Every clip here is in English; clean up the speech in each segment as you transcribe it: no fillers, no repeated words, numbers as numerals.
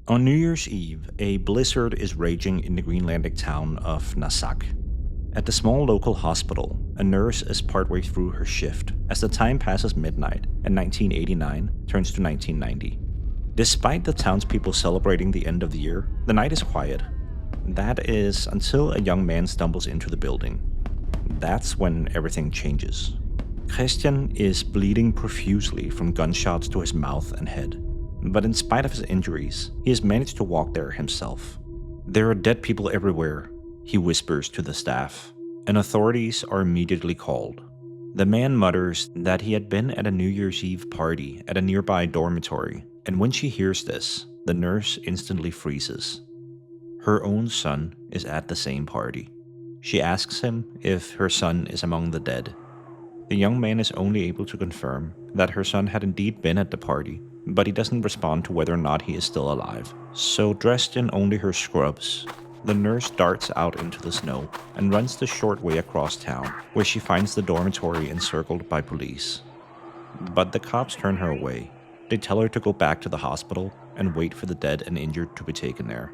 On New Year's Eve, a blizzard is raging in the Greenlandic town of Nassaq. At the small local hospital, a nurse is partway through her shift as the time passes midnight and 1989 turns to 1990. Despite the townspeople celebrating the end of the year, the night is quiet. That is until a young man stumbles into the building. That's when everything changes. Christian is bleeding profusely from gunshots to his mouth and head. But in spite of his injuries, he has managed to walk there himself. There are dead people everywhere, he whispers to the staff, and authorities are immediately called. The man mutters that he had been at a New Year's Eve party at a nearby dormitory, and when she hears this, the nurse instantly freezes. Her own son is at the same party. She asks him if her son is among the dead. The young man is only able to confirm that her son had indeed been at the party, but he doesn't respond to whether or not he is still alive. So dressed in only her scrubs, the nurse darts out into the snow and runs the short way across town, where she finds the dormitory encircled by police. But the cops turn her away. They tell her to go back to the hospital and wait for the dead and injured to be taken there.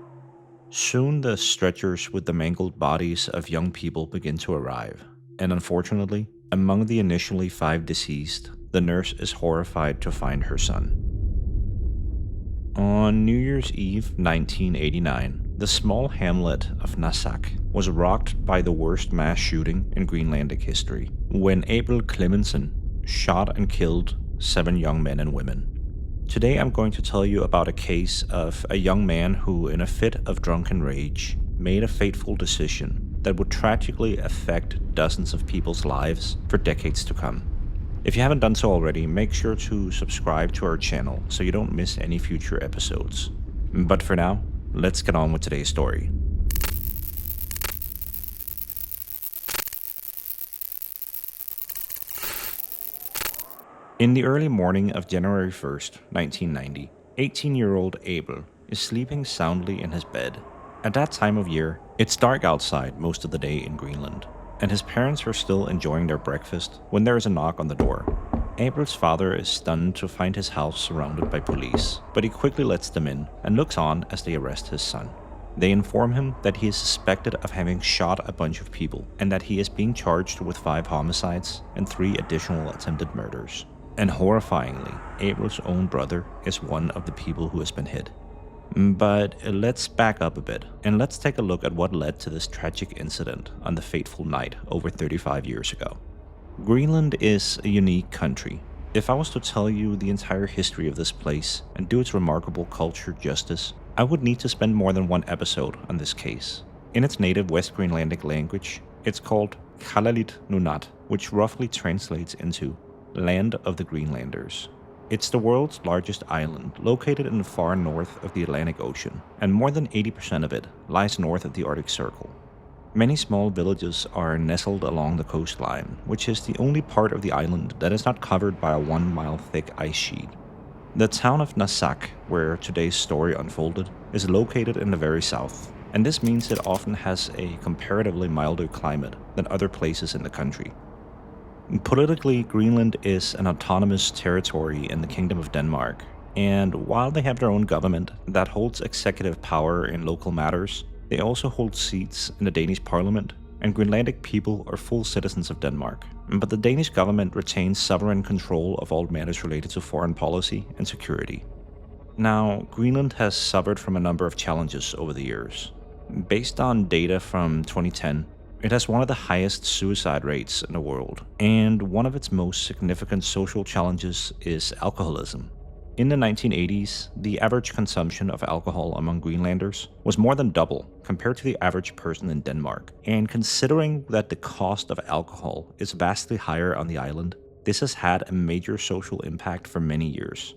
Soon the stretchers with the mangled bodies of young people begin to arrive, and unfortunately, among the initially 5 deceased, the nurse is horrified to find her son. On New Year's Eve 1989, the small hamlet of Narsaq was rocked by the worst mass shooting in Greenlandic history, when Abel Klemmensen shot and killed 7 young men and women. Today I'm going to tell you about a case of a young man who, in a fit of drunken rage, made a fateful decision that would tragically affect dozens of people's lives for decades to come. If you haven't done so already, make sure to subscribe to our channel so you don't miss any future episodes. But for now, let's get on with today's story. In the early morning of January 1st, 1990, 18-year-old Abel is sleeping soundly in his bed. At that time of year, it's dark outside most of the day in Greenland, and his parents are still enjoying their breakfast when there is a knock on the door. Abel's father is stunned to find his house surrounded by police, but he quickly lets them in and looks on as they arrest his son. They inform him that he is suspected of having shot a bunch of people and that he is being charged with 5 homicides and 3 additional attempted murders. And horrifyingly, Abel's own brother is one of the people who has been hit. But let's back up a bit, and let's take a look at what led to this tragic incident on the fateful night over 35 years ago. Greenland is a unique country. If I was to tell you the entire history of this place and do its remarkable culture justice, I would need to spend more than 1 episode on this case. In its native West Greenlandic language, it's called Kalalit Nunat, which roughly translates into Land of the Greenlanders. It's the world's largest island, located in the far north of the Atlantic Ocean, and more than 80% of it lies north of the Arctic Circle. Many small villages are nestled along the coastline, which is the only part of the island that is not covered by a 1-mile-thick ice sheet. The town of Nassaq, where today's story unfolded, is located in the very south, and this means it often has a comparatively milder climate than other places in the country. Politically, Greenland is an autonomous territory in the Kingdom of Denmark, and while they have their own government that holds executive power in local matters, they also hold seats in the Danish parliament, and Greenlandic people are full citizens of Denmark. But the Danish government retains sovereign control of all matters related to foreign policy and security. Now, Greenland has suffered from a number of challenges over the years. Based on data from 2010, it has one of the highest suicide rates in the world, and one of its most significant social challenges is alcoholism. In the 1980s, the average consumption of alcohol among Greenlanders was more than double compared to the average person in Denmark, and considering that the cost of alcohol is vastly higher on the island, this has had a major social impact for many years.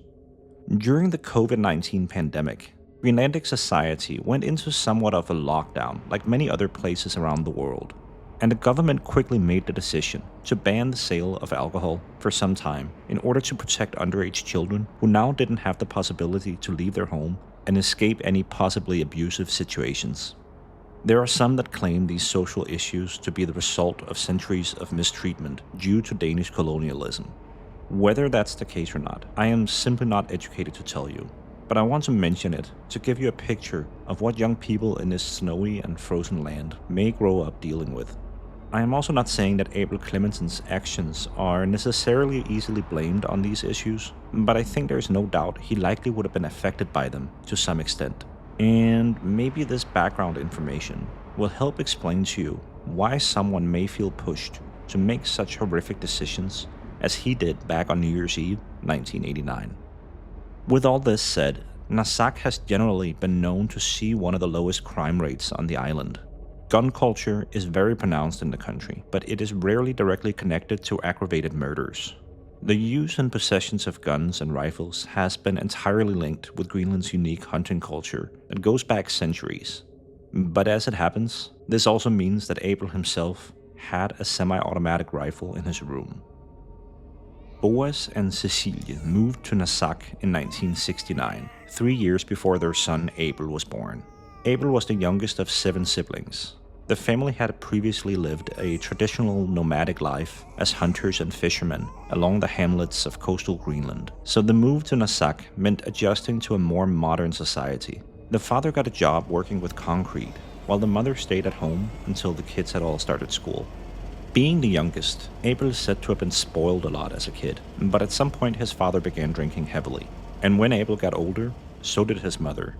During the COVID-19 pandemic, Greenlandic society went into somewhat of a lockdown like many other places around the world, and the government quickly made the decision to ban the sale of alcohol for some time in order to protect underage children who now didn't have the possibility to leave their home and escape any possibly abusive situations. There are some that claim these social issues to be the result of centuries of mistreatment due to Danish colonialism. Whether that's the case or not, I am simply not educated to tell you. but I want to mention it to give you a picture of what young people in this snowy and frozen land may grow up dealing with. I am also not saying that Abel Klemmensen's actions are necessarily easily blamed on these issues, but I think there's no doubt he likely would have been affected by them to some extent. And maybe this background information will help explain to you why someone may feel pushed to make such horrific decisions as he did back on New Year's Eve, 1989. With all this said, Narsaq has generally been known to see one of the lowest crime rates on the island. Gun culture is very pronounced in the country, but it is rarely directly connected to aggravated murders. The use and possessions of guns and rifles has been entirely linked with Greenland's unique hunting culture that goes back centuries. But as it happens, this also means that Abel himself had a semi-automatic rifle in his room. Boas and Cecilie moved to Nassaq in 1969, 3 years before their son Abel was born. Abel was the youngest of 7 siblings. The family had previously lived a traditional nomadic life as hunters and fishermen along the hamlets of coastal Greenland, so the move to Narsaq meant adjusting to a more modern society. The father got a job working with concrete, while the mother stayed at home until the kids had all started school. Being the youngest, Abel is said to have been spoiled a lot as a kid, but at some point his father began drinking heavily, and when Abel got older, so did his mother.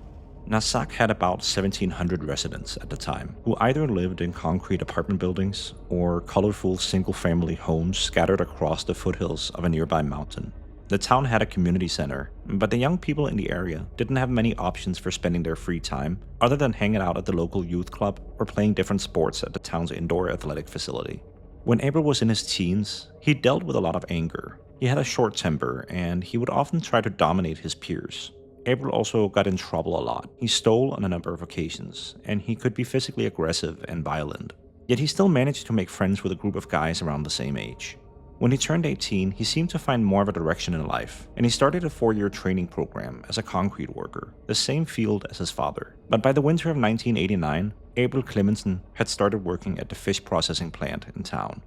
Narsaq had about 1,700 residents at the time, who either lived in concrete apartment buildings or colorful single-family homes scattered across the foothills of a nearby mountain. The town had a community center, but the young people in the area didn't have many options for spending their free time other than hanging out at the local youth club or playing different sports at the town's indoor athletic facility. When Abel was in his teens, he dealt with a lot of anger. He had a short temper, and he would often try to dominate his peers. Abel also got in trouble a lot. He stole on a number of occasions, and he could be physically aggressive and violent. Yet he still managed to make friends with a group of guys around the same age. When he turned 18, he seemed to find more of a direction in life, and he started a 4-year training program as a concrete worker, the same field as his father. But by the winter of 1989, Abel Klemmensen had started working at the fish processing plant in town.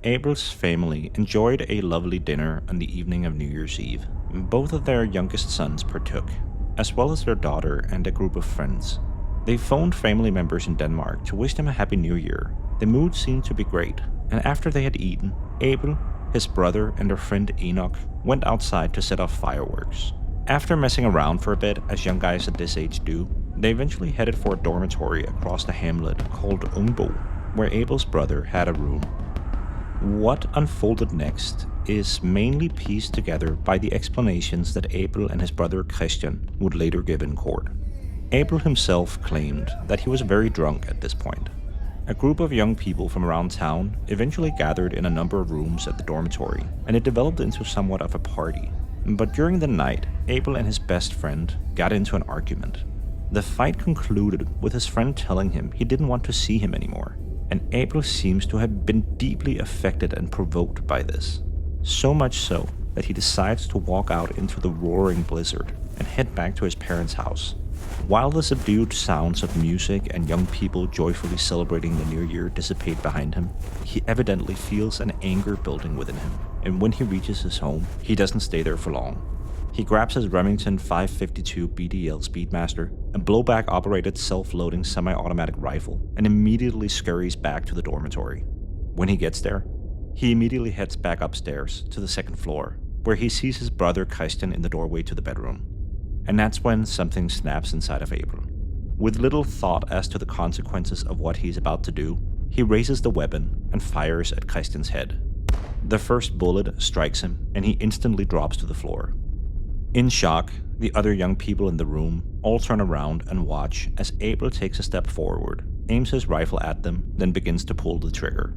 Abel's family enjoyed a lovely dinner on the evening of New Year's Eve. Both of their youngest sons partook, as well as their daughter and a group of friends. They phoned family members in Denmark to wish them a Happy New Year. The mood seemed to be great, and after they had eaten, Abel, his brother, and their friend Enoch went outside to set off fireworks. After messing around for a bit, as young guys at this age do, they eventually headed for a dormitory across the hamlet called Ungbo, where Abel's brother had a room. What unfolded next is mainly pieced together by the explanations that Abel and his brother Christian would later give in court. Abel himself claimed that he was very drunk at this point. A group of young people from around town eventually gathered in a number of rooms at the dormitory, and it developed into somewhat of a party. But during the night, Abel and his best friend got into an argument. The fight concluded with his friend telling him he didn't want to see him anymore, and Abel seems to have been deeply affected and provoked by this. So much so that he decides to walk out into the roaring blizzard and head back to his parents' house. While the subdued sounds of music and young people joyfully celebrating the new year dissipate behind him, he evidently feels an anger building within him, and when he reaches his home, he doesn't stay there for long. He grabs his Remington 552 BDL Speedmaster, a blowback-operated self-loading semi-automatic rifle, and immediately scurries back to the dormitory. When he gets there, he immediately heads back upstairs to the second floor, where he sees his brother Christian in the doorway to the bedroom. And that's when something snaps inside of Abel. With little thought as to the consequences of what he's about to do, he raises the weapon and fires at Christian's head. The first bullet strikes him, and he instantly drops to the floor. In shock, the other young people in the room all turn around and watch as Abel takes a step forward, aims his rifle at them, then begins to pull the trigger.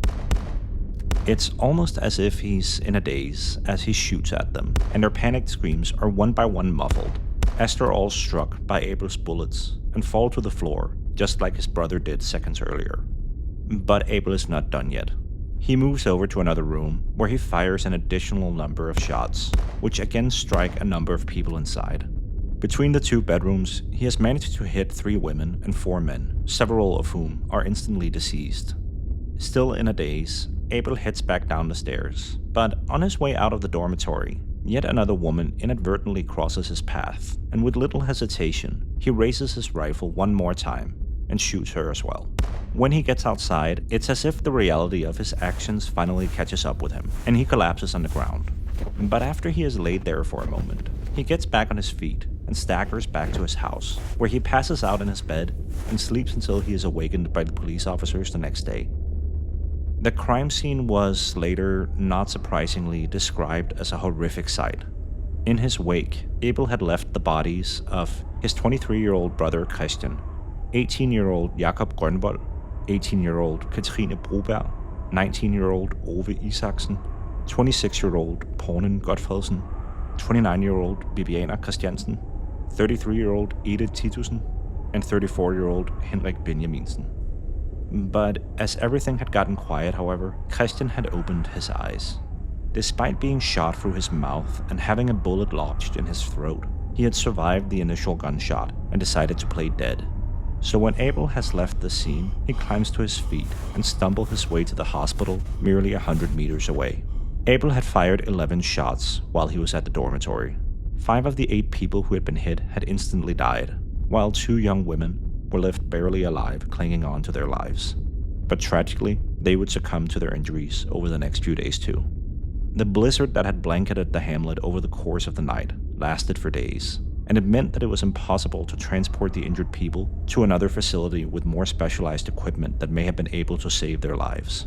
It's almost as if he's in a daze as he shoots at them, and their panicked screams are one by one muffled, as they're all struck by Abel's bullets and fall to the floor, just like his brother did seconds earlier. But Abel is not done yet. He moves over to another room, where he fires an additional number of shots, which again strike a number of people inside. Between the 2 bedrooms, he has managed to hit 3 women and 4 men, several of whom are instantly deceased. Still in a daze, Abel heads back down the stairs, but on his way out of the dormitory, yet another woman inadvertently crosses his path, and with little hesitation, he raises his rifle one more time and shoots her as well. When he gets outside, it's as if the reality of his actions finally catches up with him, and he collapses on the ground. But after he has laid there for a moment, he gets back on his feet and staggers back to his house, where he passes out in his bed and sleeps until he is awakened by the police officers the next day. The crime scene was later, not surprisingly, described as a horrific sight. In his wake, Abel had left the bodies of his 23-year-old brother Christian, 18-year-old Jakob Grønvold, 18-year-old Katrine Broberg, 19-year-old Ove Isaksen, 26-year-old Pornen Godfredsen, 29-year-old Bibiana Christiansen, 33-year-old Edith Titussen, and 34-year-old Henrik Benjaminsen. But as everything had gotten quiet, however, Christian had opened his eyes. Despite being shot through his mouth and having a bullet lodged in his throat, he had survived the initial gunshot and decided to play dead. So when Abel has left the scene, he climbs to his feet and stumbles his way to the hospital merely 100 meters away. Abel had fired 11 shots while he was at the dormitory. 5 of the 8 people who had been hit had instantly died, while 2 young women were left barely alive, clinging on to their lives. But tragically, they would succumb to their injuries over the next few days too. The blizzard that had blanketed the hamlet over the course of the night lasted for days, and it meant that it was impossible to transport the injured people to another facility with more specialized equipment that may have been able to save their lives.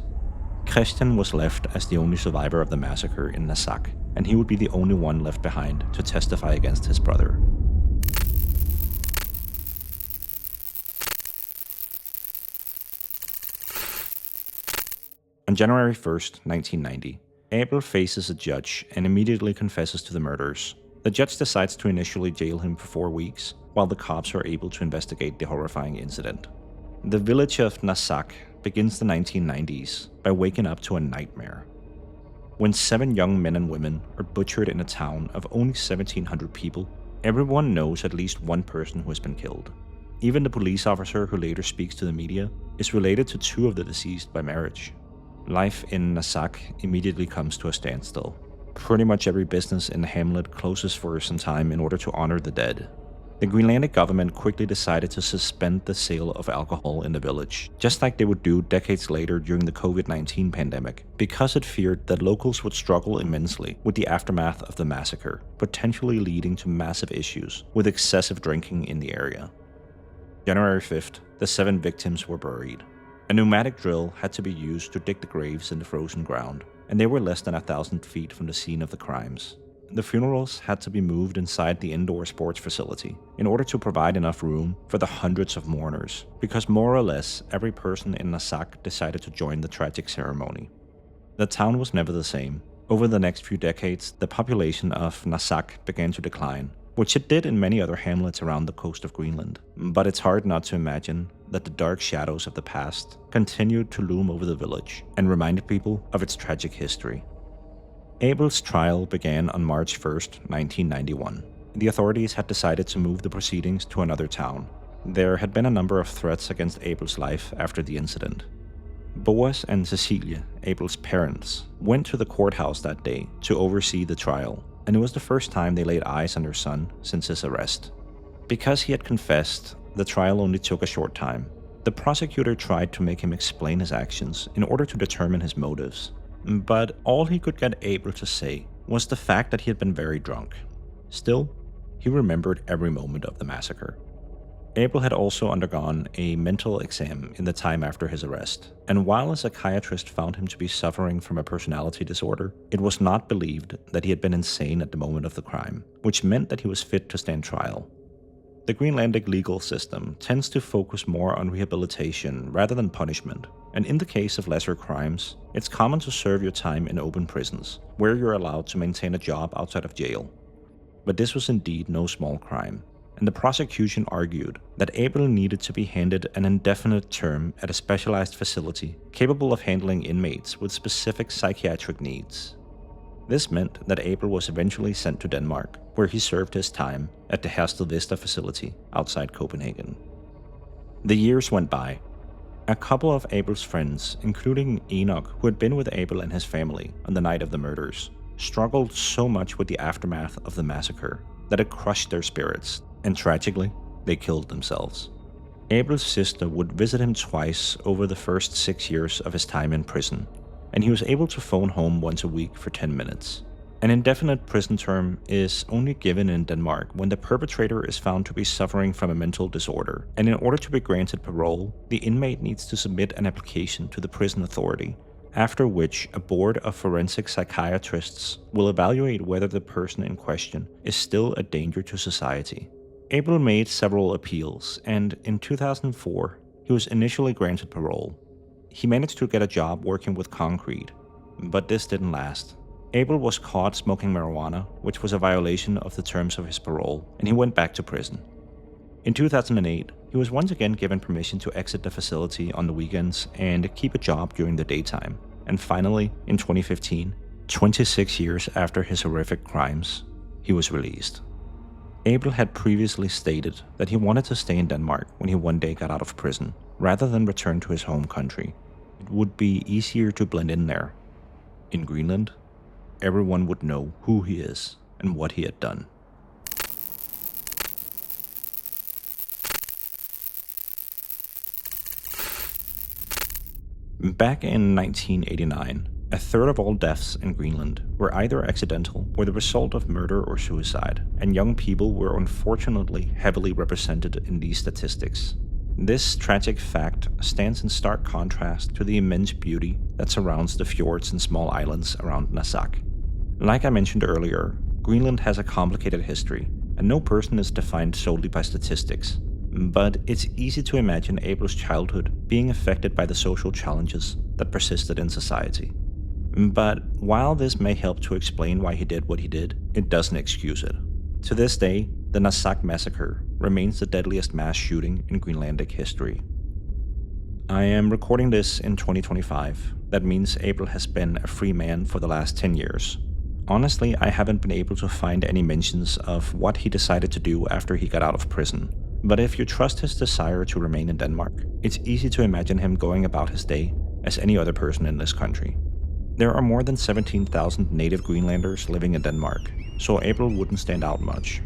Christian was left as the only survivor of the massacre in Nassaq, and he would be the only one left behind to testify against his brother. On January 1st, 1990, Abel faces a judge and immediately confesses to the murders. The judge decides to initially jail him for 4 weeks, while the cops are able to investigate the horrifying incident. The village of Narsaq begins the 1990s by waking up to a nightmare. When 7 young men and women are butchered in a town of only 1,700 people, everyone knows at least one person who has been killed. Even the police officer who later speaks to the media is related to 2 of the deceased by marriage. Life in Nassaq immediately comes to a standstill. Pretty much every business in the hamlet closes for some time in order to honor the dead. The Greenlandic government quickly decided to suspend the sale of alcohol in the village, just like they would do decades later during the COVID-19 pandemic, because it feared that locals would struggle immensely with the aftermath of the massacre, potentially leading to massive issues with excessive drinking in the area. January 5th, the 7 victims were buried. A pneumatic drill had to be used to dig the graves in the frozen ground, and they were less than 1,000 feet from the scene of the crimes. The funerals had to be moved inside the indoor sports facility in order to provide enough room for the hundreds of mourners, because more or less every person in Nassaq decided to join the tragic ceremony. The town was never the same. Over the next few decades, the population of Nassaq began to decline, which it did in many other hamlets around the coast of Greenland. But it's hard not to imagine that the dark shadows of the past continued to loom over the village and reminded people of its tragic history. Abel's trial began on March 1st, 1991. The authorities had decided to move the proceedings to another town. There had been a number of threats against Abel's life after the incident. Boas and Cecilia, Abel's parents, went to the courthouse that day to oversee the trial, and it was the first time they laid eyes on their son since his arrest. Because he had confessed, the trial only took a short time. The prosecutor tried to make him explain his actions in order to determine his motives, but all he could get Abel to say was the fact that he had been very drunk. Still, he remembered every moment of the massacre. Abel had also undergone a mental exam in the time after his arrest, and while a psychiatrist found him to be suffering from a personality disorder, it was not believed that he had been insane at the moment of the crime, which meant that he was fit to stand trial. The Greenlandic legal system tends to focus more on rehabilitation rather than punishment, and in the case of lesser crimes, it's common to serve your time in open prisons, where you're allowed to maintain a job outside of jail. But this was indeed no small crime, and the prosecution argued that Abel needed to be handed an indefinite term at a specialized facility capable of handling inmates with specific psychiatric needs. This meant that Abel was eventually sent to Denmark, where he served his time at the Hersted Vista facility outside Copenhagen. The years went by, A couple of Abel's friends, including Enoch, who had been with Abel and his family on the night of the murders, struggled so much with the aftermath of the massacre that it crushed their spirits, and tragically, they killed themselves. Abel's sister would visit him twice over the first 6 years of his time in prison, and he was able to phone home once a week for 10 minutes. An indefinite prison term is only given in Denmark when the perpetrator is found to be suffering from a mental disorder, and in order to be granted parole, the inmate needs to submit an application to the prison authority, after which a board of forensic psychiatrists will evaluate whether the person in question is still a danger to society. Abel made several appeals, and in 2004, he was initially granted parole. He managed to get a job working with concrete, but this didn't last. Abel was caught smoking marijuana, which was a violation of the terms of his parole, and he went back to prison. In 2008, he was once again given permission to exit the facility on the weekends and keep a job during the daytime. And finally, in 2015, 26 years after his horrific crimes, he was released. Abel had previously stated that he wanted to stay in Denmark when he one day got out of prison, rather than return to his home country. It would be easier to blend in there. In Greenland, everyone would know who he is and what he had done. Back in 1989, a third of all deaths in Greenland were either accidental or the result of murder or suicide, and young people were unfortunately heavily represented in these statistics. This tragic fact stands in stark contrast to the immense beauty that surrounds the fjords and small islands around Nassaq. Like I mentioned earlier, Greenland has a complicated history, and no person is defined solely by statistics. But it's easy to imagine Abel's childhood being affected by the social challenges that persisted in society. But while this may help to explain why he did what he did, it doesn't excuse it. To this day, the Nassaq Massacre remains the deadliest mass shooting in Greenlandic history. I am recording this in 2025. That means Abel has been a free man for the last 10 years. Honestly, I haven't been able to find any mentions of what he decided to do after he got out of prison. But if you trust his desire to remain in Denmark, it's easy to imagine him going about his day as any other person in this country. There are more than 17,000 native Greenlanders living in Denmark, so Abel wouldn't stand out much.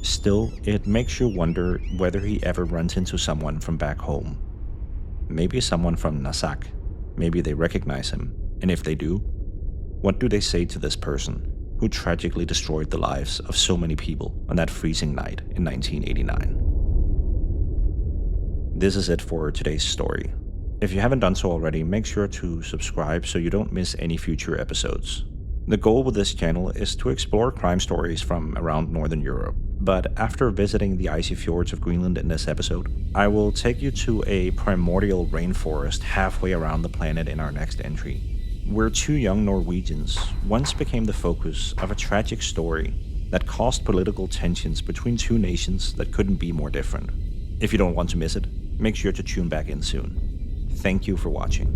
Still, it makes you wonder whether he ever runs into someone from back home. Maybe someone from Narsaq. Maybe they recognize him, and if they do, what do they say to this person who tragically destroyed the lives of so many people on that freezing night in 1989? This is it for today's story. If you haven't done so already, make sure to subscribe so you don't miss any future episodes. The goal with this channel is to explore crime stories from around Northern Europe, but after visiting the icy fjords of Greenland in this episode, I will take you to a primordial rainforest halfway around the planet in our next entry, where two young Norwegians once became the focus of a tragic story that caused political tensions between two nations that couldn't be more different. If you don't want to miss it, make sure to tune back in soon. Thank you for watching.